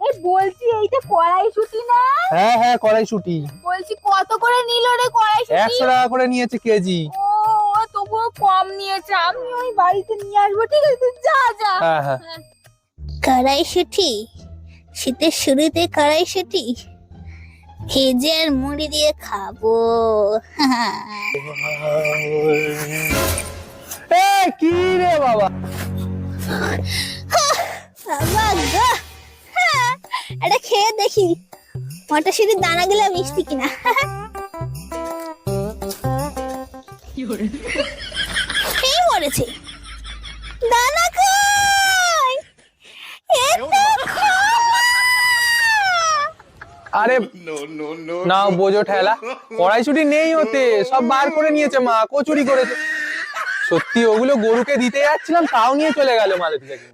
এই বলছি এইটা কড়াইশুঁটি না? হ্যাঁ হ্যাঁ, কড়াইশুঁটি। বলছি কত করে নিল রে কড়াইশুঁটি? 100 টাকা করে নিয়েছে কেজি। ও তবুও কম নিয়েছে, আমি ওই বাড়িতে নিয়ে আসবো। ঠিক আছে তুই যা যা। হ্যাঁ হ্যাঁ। কড়াইশুঁটি, শীতের শুরুতে কড়াইশুঁটি ভেজে আর মুড়ি দিয়ে খাবো। এ কি রে বাবা? বাবা গো, এটা খেয়ে দেখি মটরশুঁটির দানাগুলো মিষ্টি কিনা। এই মরেছে, দানা কই? এটা আরে নাও বোঝো ঠেলা, কড়াইশুঁটি নেই ওতে, সব বার করে নিয়েছে মা, কচুরি করেছে। সত্যি ওগুলো গরুকে দিতে যাচ্ছিলাম, তাও নিয়ে চলে গেল মালতী কাকিমা।